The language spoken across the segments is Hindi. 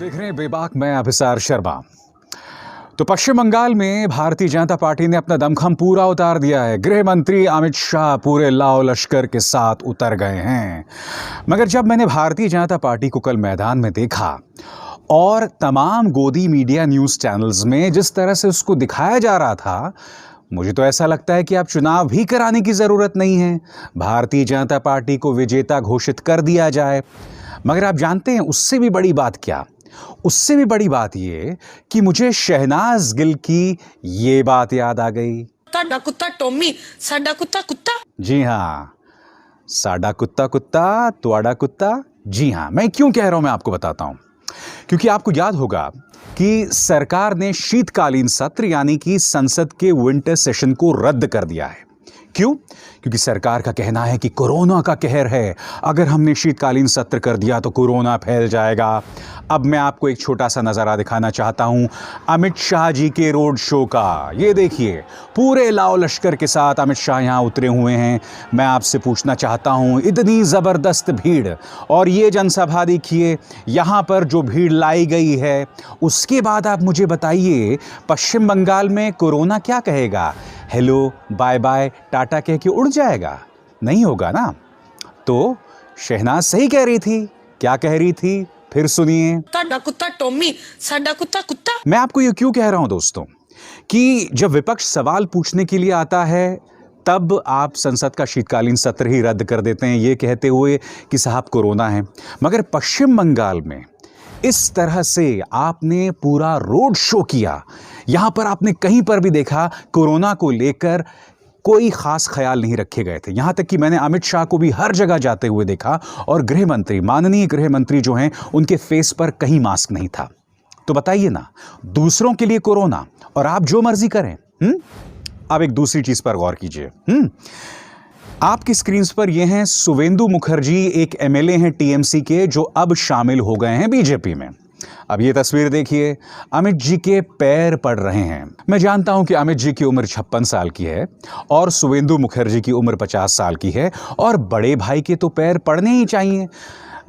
देख रहे हैं बेबाक, मैं अभिसार शर्मा। तो पश्चिम बंगाल में भारतीय जनता पार्टी ने अपना दमखम पूरा उतार दिया है। गृह मंत्री अमित शाह पूरे लाओ लश्कर के साथ उतर गए हैं। मगर जब मैंने भारतीय जनता पार्टी को कल मैदान में देखा और तमाम गोदी मीडिया न्यूज चैनल्स में जिस तरह से उसको दिखाया जा रहा था, मुझे तो ऐसा लगता है कि अब चुनाव भी कराने की जरूरत नहीं है, भारतीय जनता पार्टी को विजेता घोषित कर दिया जाए। मगर आप जानते हैं उससे भी बड़ी बात क्या? उससे भी बड़ी बात यह कि मुझे शहनाज गिल की ये बात याद आ गई। साडा कुत्ता टॉमी, साडा कुत्ता कुत्ता। जी हां, साडा कुत्ता कुत्ता, तुआडा कुत्ता। जी हां, मैं क्यों कह रहा हूं मैं आपको बताता हूं। क्योंकि आपको याद होगा कि सरकार ने शीतकालीन सत्र यानी कि संसद के विंटर सेशन को रद्द कर दिया है। क्यों? क्योंकि सरकार का कहना है कि कोरोना का कहर है, अगर हमने शीतकालीन सत्र कर दिया तो कोरोना फैल जाएगा। अब मैं आपको एक छोटा सा नजारा दिखाना चाहता हूं अमित शाह जी के रोड शो का। ये देखिए, पूरे लाओ लश्कर के साथ अमित शाह यहां उतरे हुए हैं। मैं आपसे पूछना चाहता हूं, इतनी जबरदस्त भीड़ और ये जनसभा देखिए, यहां पर जो भीड़ लाई गई है, उसके बाद आप मुझे बताइए पश्चिम बंगाल में कोरोना क्या कहेगा? हेलो, बाय बाय, टाटा कह के उड़ जाएगा? नहीं होगा ना। तो शहनाज सही कह रही थी। क्या कह रही थी? फिर सुनिए। साडा कुत्ता टॉमी, साडा कुत्ता कुत्ता। मैं आपको ये क्यों कह रहा हूं दोस्तों कि जब विपक्ष सवाल पूछने के लिए आता है तब आप संसद का शीतकालीन सत्र ही रद्द कर देते हैं, ये कहते हुए कि साहब कोरोना है। मगर पश्चिम बंगाल में इस तरह से आपने पूरा रोड शो किया, यहां पर आपने कहीं पर भी देखा कोरोना को लेकर कोई खास ख्याल नहीं रखे गए थे। यहां तक कि मैंने अमित शाह को भी हर जगह जाते हुए देखा और गृह मंत्री, माननीय गृह मंत्री जो हैं, उनके फेस पर कहीं मास्क नहीं था। तो बताइए ना, दूसरों के लिए कोरोना और आप जो मर्जी करें। अब एक दूसरी चीज पर गौर कीजिए। आपकी स्क्रीन पर ये हैं सुवेंदु मुखर्जी, एक एमएलए हैं टीएमसी के, जो अब शामिल हो गए हैं बीजेपी में। अब ये तस्वीर देखिए, अमित जी के पैर पड़ रहे हैं। मैं जानता हूं कि अमित जी की उम्र 56 साल की है और सुवेंदु मुखर्जी की उम्र 50 साल की है और बड़े भाई के तो पैर पड़ने ही चाहिए।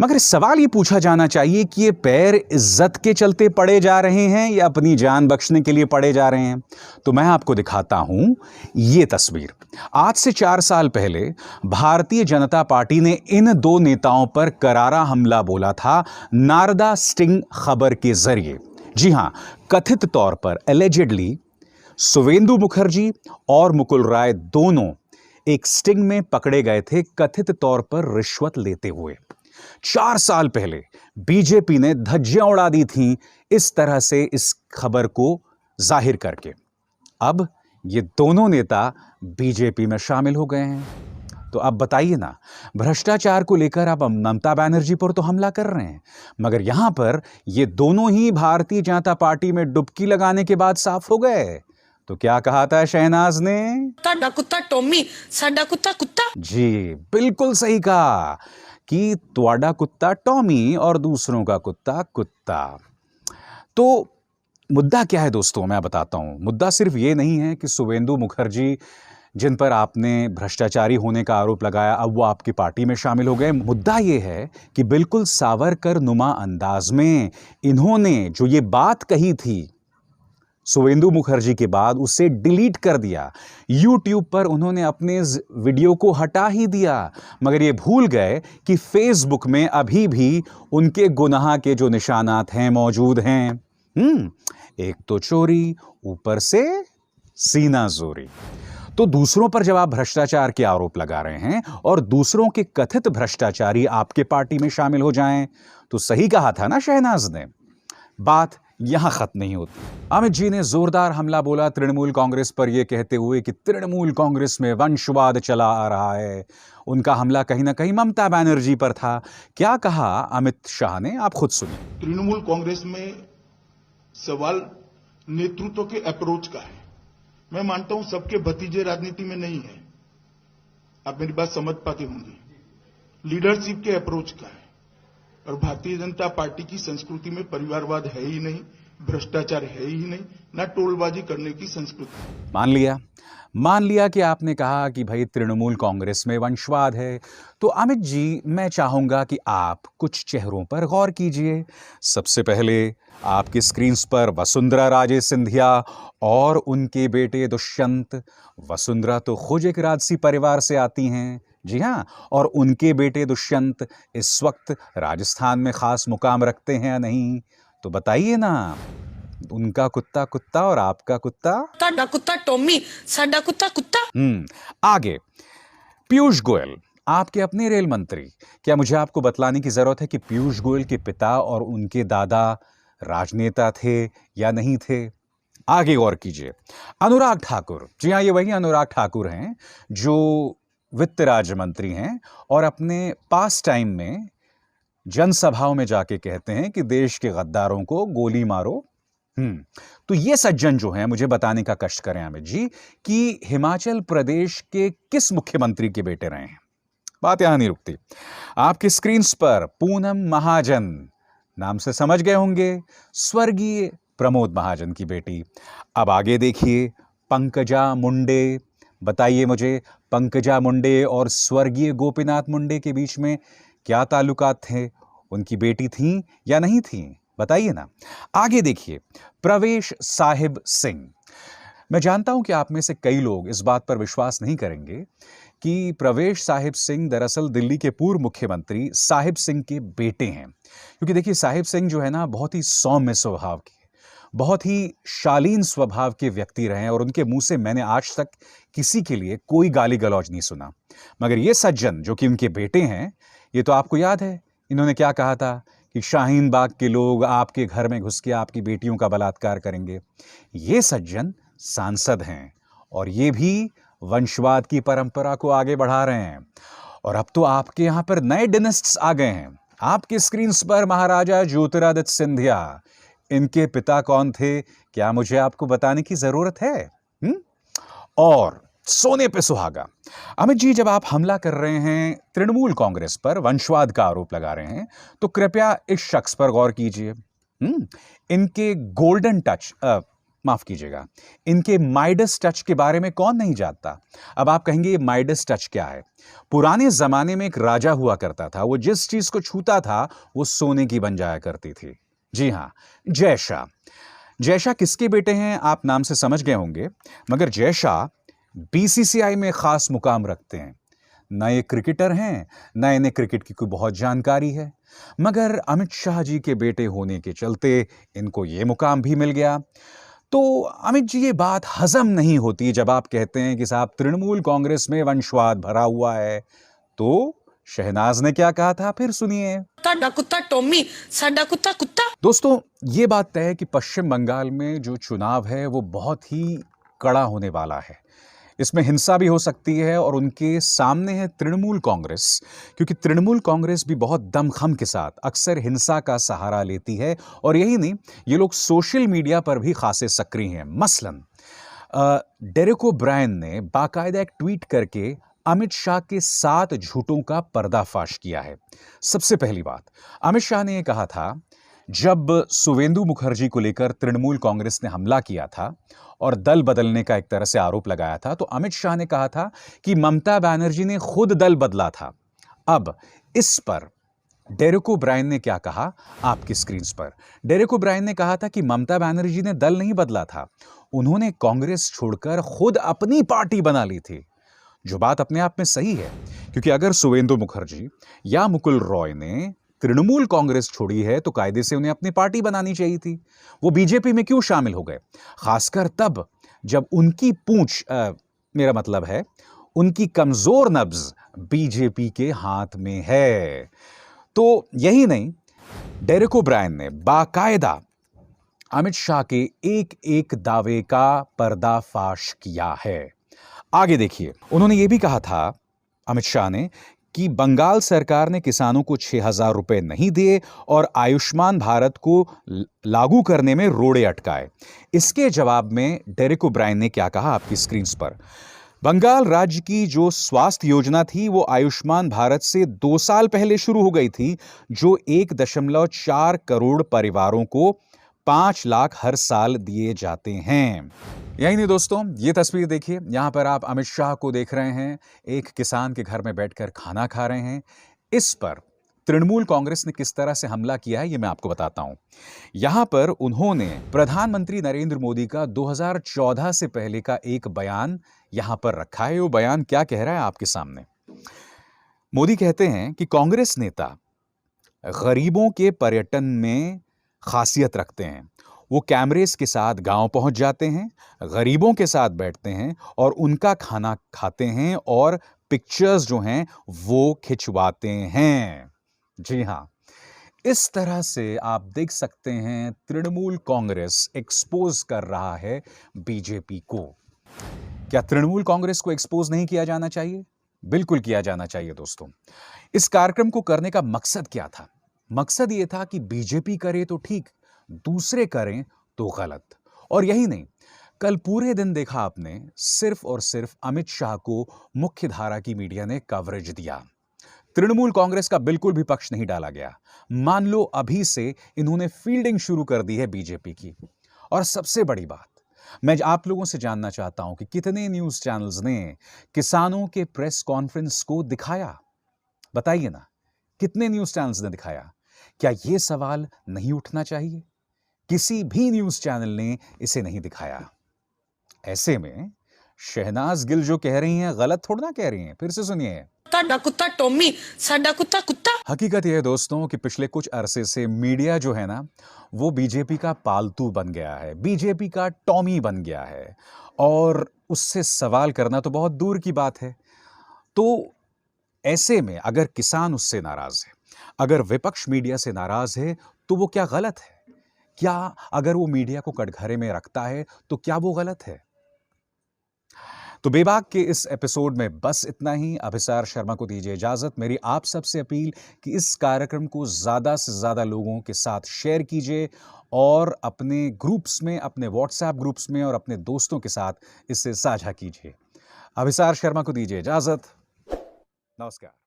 मगर सवाल ये पूछा जाना चाहिए कि ये पैर इज्जत के चलते पड़े जा रहे हैं या अपनी जान बख्शने के लिए पड़े जा रहे हैं? तो मैं आपको दिखाता हूं ये तस्वीर। आज से 4 साल पहले भारतीय जनता पार्टी ने इन दो नेताओं पर करारा हमला बोला था, नारदा स्टिंग खबर के जरिए। जी हां, कथित तौर पर एलिजिडली सुवेंदु मुखर्जी और मुकुल राय दोनों एक स्टिंग में पकड़े गए थे, कथित तौर पर रिश्वत लेते हुए। 4 साल पहले बीजेपी ने धज्जियां उड़ा दी थीं इस तरह से इस खबर को जाहिर करके। अब ये दोनों नेता बीजेपी में शामिल हो गए हैं। तो अब बताइए ना, भ्रष्टाचार को लेकर आप ममता बनर्जी पर तो हमला कर रहे हैं, मगर यहां पर ये दोनों ही भारतीय जनता पार्टी में डुबकी लगाने के बाद साफ हो गए। तो क्या कहा था शहनाज ने? साडा कुत्ता टॉमी, साडा कुत्ता कुत्ता। जी, बिल्कुल सही कहा कि तुआडा कुत्ता टॉमी और दूसरों का कुत्ता कुत्ता। तो मुद्दा क्या है दोस्तों, मैं बताता हूं। मुद्दा सिर्फ ये नहीं है कि सुवेंदु मुखर्जी, जिन पर आपने भ्रष्टाचारी होने का आरोप लगाया, अब वो आपकी पार्टी में शामिल हो गए। मुद्दा ये है कि बिल्कुल सावरकर नुमा अंदाज में इन्होंने जो ये बात कही थी सुवेंदु मुखर्जी के बाद, उसे डिलीट कर दिया। यूट्यूब पर उन्होंने अपने इस वीडियो को हटा ही दिया, मगर ये भूल गए कि फेसबुक में अभी भी उनके गुनाह के जो निशानात हैं मौजूद हैं। एक तो चोरी, ऊपर से सीना जोरी। तो दूसरों पर जब आप भ्रष्टाचार के आरोप लगा रहे हैं और दूसरों के कथित भ्रष्टाचारी आपके पार्टी में शामिल हो जाएं, तो सही कहा था ना शहनाज ने। बात यहां खत्म नहीं होती। अमित जी ने जोरदार हमला बोला तृणमूल कांग्रेस पर, यह कहते हुए कि तृणमूल कांग्रेस में वंशवाद चला आ रहा है। उनका हमला कहीं ना कहीं ममता बनर्जी पर था। क्या कहा अमित शाह ने, आप खुद सुनिए। तृणमूल कांग्रेस में सवाल नेतृत्व के अप्रोच का है। मैं मानता हूं सबके भतीजे राजनीति में नहीं है, आप मेरी बात समझ पाते होंगे। लीडरशिप के अप्रोच का है और भारतीय जनता पार्टी की संस्कृति में परिवारवाद है ही नहीं, भ्रष्टाचार है ही नहीं, ना टोलबाजी करने की संस्कृति। मान लिया, मान लिया कि आपने कहा कि भाई तृणमूल कांग्रेस में वंशवाद है, तो अमित जी मैं चाहूंगा कि आप कुछ चेहरों पर गौर कीजिए। सबसे पहले आपकी स्क्रीन्स पर वसुंधरा राजे सिंधिया और उनके बेटे दुष्यंत। वसुंधरा तो खुद एक राजसी परिवार से आती हैं, जी हाँ, और उनके बेटे दुष्यंत इस वक्त राजस्थान में खास मुकाम रखते हैं या नहीं, तो बताइए ना। उनका कुत्ता कुत्ता और आपका कुत्ता। ਤੁਹਾਡਾ ਕੁੱਤਾ ਟੋਮੀ ਸਾਡਾ ਕੁੱਤਾ ਕੁੱਤਾ आगे पीयूष गोयल, आपके अपने रेल मंत्री। क्या मुझे आपको बतलाने की जरूरत है कि पीयूष गोयल के पिता और उनके दादा राजनेता थे या नहीं थे? आगे गौर कीजिए। अनुराग ठाकुर, जी हाँ, ये वही अनुराग ठाकुर हैं जो वित्त राज्य मंत्री हैं और अपने पास टाइम में जनसभाओं में जाके कहते हैं कि देश के गद्दारों को गोली मारो। तो ये सज्जन जो हैं, मुझे बताने का कष्ट करें अमित जी कि हिमाचल प्रदेश के किस मुख्यमंत्री के बेटे रहे हैं। बात यहां नहीं रुकती। आपकी स्क्रीन्स पर पूनम महाजन, नाम से समझ गए होंगे, स्वर्गीय प्रमोद महाजन की बेटी। अब आगे देखिए, पंकजा मुंडे। बताइए मुझे, पंकजा मुंडे और स्वर्गीय गोपीनाथ मुंडे के बीच में क्या ताल्लुकात थे? उनकी बेटी थी या नहीं थी? बताइए ना। आगे देखिए, प्रवेश साहिब सिंह। मैं जानता हूं कि आप में से कई लोग इस बात पर विश्वास नहीं करेंगे कि प्रवेश साहिब सिंह दरअसल दिल्ली के पूर्व मुख्यमंत्री साहिब सिंह के बेटे हैं। क्योंकि देखिए, साहिब सिंह जो है ना, बहुत ही सौम्य स्वभाव के, बहुत ही शालीन स्वभाव के व्यक्ति रहे हैं और उनके मुंह से मैंने आज तक किसी के लिए कोई गाली गलौज नहीं सुना। मगर ये सज्जन जो कि उनके बेटे हैं, ये तो आपको याद है इन्होंने क्या कहा था कि शाहीन बाग के लोग आपके घर में घुस के आपकी बेटियों का बलात्कार करेंगे। ये सज्जन सांसद हैं और ये भी वंशवाद की परंपरा को आगे बढ़ा रहे हैं। और अब तो आपके यहां पर नए डिनेस्ट्स आ गए हैं। आपके स्क्रीन्स पर महाराजा ज्योतिरादित्य सिंधिया, इनके पिता कौन थे, क्या मुझे आपको बताने की जरूरत है? और सोने पे सुहागा। अमित जी, जब आप हमला कर रहे हैं तृणमूल कांग्रेस पर, वंशवाद का आरोप लगा रहे हैं, तो कृपया इस शख्स पर गौर कीजिए। इनके गोल्डन टच, माफ कीजिएगा, इनके माइडस टच के बारे में कौन नहीं जानता? अब आप कहेंगे ये माइडस टच क्या है? पुराने जमाने में एक राजा हुआ करता था, वो जिस चीज को छूता था वो सोने की बन जाया करती थी। जी हां, जयशाह। जयशाह किसके बेटे हैं आप नाम से समझ गए होंगे, मगर जयशाह बीसीसीआई में खास मुकाम रखते हैं। नए क्रिकेटर हैं, नए नए क्रिकेट की कोई बहुत जानकारी है, मगर अमित शाह जी के बेटे होने के चलते इनको ये मुकाम भी मिल गया। तो अमित जी, ये बात हजम नहीं होती जब आप कहते हैं कि साहब तृणमूल कांग्रेस में वंशवाद भरा हुआ है। तो शहनाज ने क्या कहा था, फिर सुनिए। ਤੁਹਾਡਾ ਕੁੱਤਾ ਟੋਮੀ ਸਾਡਾ ਕੁੱਤਾ ਕੁੱਤਾ दोस्तों, ये बात तय है कि पश्चिम बंगाल में जो चुनाव है वो बहुत ही कड़ा होने वाला है। इसमें हिंसा भी हो सकती है और उनके सामने है तृणमूल कांग्रेस, क्योंकि तृणमूल कांग्रेस भी बहुत दमखम के साथ अक्सर हिंसा का सहारा लेती है। और यही नहीं, ये लोग सोशल मीडिया पर भी खासे सक्रिय हैं। मसलन डेरेक ओब्रायन ने बाकायदा एक ट्वीट करके अमित शाह के 7 झूठों का पर्दाफाश किया है। सबसे पहली बात, अमित शाह ने यह कहा था, जब सुवेंदु मुखर्जी को लेकर तृणमूल कांग्रेस ने हमला किया था और दल बदलने का एक तरह से आरोप लगाया था, तो अमित शाह ने कहा था कि ममता बनर्जी ने खुद दल बदला था। अब इस पर डेरेक ओब्रायन ने क्या कहा, आपकी स्क्रीन्स पर। डेरेक ओब्रायन ने कहा था कि ममता बनर्जी ने दल नहीं बदला था, उन्होंने कांग्रेस छोड़कर खुद अपनी पार्टी बना ली थी। जो बात अपने आप में सही है, क्योंकि अगर सुवेंदु मुखर्जी या मुकुल रॉय ने तृणमूल कांग्रेस छोड़ी है तो कायदे से उन्हें अपनी पार्टी बनानी चाहिए थी। वो बीजेपी में क्यों शामिल हो गए? खासकर तब जब उनकी पूंछ, मेरा मतलब है उनकी कमजोर नब्ज बीजेपी के हाथ में है। तो यही नहीं, डेरेक ओब्रायन ने बाकायदा अमित शाह के एक एक दावे का पर्दाफाश किया है। आगे देखिए, उन्होंने यह भी कहा था, अमित शाह ने, कि बंगाल सरकार ने किसानों को 6,000 रुपए नहीं दिए और आयुष्मान भारत को लागू करने में रोड़े अटकाए। इसके जवाब में डेरेक ओब्रायन ने क्या कहा, आपकी स्क्रीन्स पर। बंगाल राज्य की जो स्वास्थ्य योजना थी वो आयुष्मान भारत से 2 साल पहले शुरू हो गई थी, जो 1.4 करोड़ परिवारों को 5 लाख हर साल दिए जाते हैं। यही नहीं दोस्तों, ये तस्वीर देखिए, यहां पर आप अमित शाह को देख रहे हैं, एक किसान के घर में बैठकर खाना खा रहे हैं। इस पर तृणमूल कांग्रेस ने किस तरह से हमला किया है ये मैं आपको बताता हूं। यहां पर उन्होंने प्रधानमंत्री नरेंद्र मोदी का 2014 से पहले का एक बयान यहां पर रखा है। वो बयान क्या कह रहा है आपके सामने। मोदी कहते हैं कि कांग्रेस नेता गरीबों के पर्यटन में खासियत रखते हैं। वो कैमरेस के साथ गांव पहुंच जाते हैं, गरीबों के साथ बैठते हैं और उनका खाना खाते हैं और पिक्चर्स जो हैं वो खिंचवाते हैं। जी हां, इस तरह से आप देख सकते हैं तृणमूल कांग्रेस एक्सपोज कर रहा है बीजेपी को। क्या तृणमूल कांग्रेस को एक्सपोज नहीं किया जाना चाहिए? बिल्कुल किया जाना चाहिए दोस्तों। इस कार्यक्रम को करने का मकसद क्या था? मकसद यह था कि बीजेपी करे तो ठीक, दूसरे करें तो गलत। और यही नहीं, कल पूरे दिन देखा आपने सिर्फ और सिर्फ अमित शाह को मुख्य धारा की मीडिया ने कवरेज दिया। तृणमूल कांग्रेस का बिल्कुल भी पक्ष नहीं डाला गया। मान लो अभी से इन्होंने फील्डिंग शुरू कर दी है बीजेपी की। और सबसे बड़ी बात, मैं आप लोगों से जानना चाहता हूं कि कितने न्यूज चैनल्स ने किसानों के प्रेस कॉन्फ्रेंस को दिखाया? बताइए ना, कितने न्यूज चैनल्स ने दिखाया? क्या यह सवाल नहीं उठना चाहिए? किसी भी न्यूज चैनल ने इसे नहीं दिखाया। ऐसे में शहनाज गिल जो कह रही हैं गलत थोड़ा ना कह रही हैं। फिर से सुनिए। ਤੁਹਾਡਾ ਕੁੱਤਾ ਟੋਮੀ ਸਾਡਾ कुत्ता कुत्ता। हकीकत यह है दोस्तों कि पिछले कुछ अरसे से मीडिया जो है ना वो बीजेपी का पालतू बन गया है, बीजेपी का टॉमी बन गया है और उससे सवाल करना तो बहुत दूर की बात है। तो ऐसे में अगर किसान उससे नाराज है, अगर विपक्ष मीडिया से नाराज है, तो वो क्या गलत है? क्या अगर वो मीडिया को कटघरे में रखता है तो क्या वो गलत है? तो बेबाक के इस एपिसोड में बस इतना ही। अभिसार शर्मा को दीजिए इजाजत। मेरी आप सबसे अपील कि इस कार्यक्रम को ज्यादा से ज्यादा लोगों के साथ शेयर कीजिए और अपने ग्रुप्स में, अपने व्हाट्सएप ग्रुप्स में और अपने दोस्तों के साथ इसे साझा कीजिए। अभिसार शर्मा को दीजिए इजाजत। नमस्कार।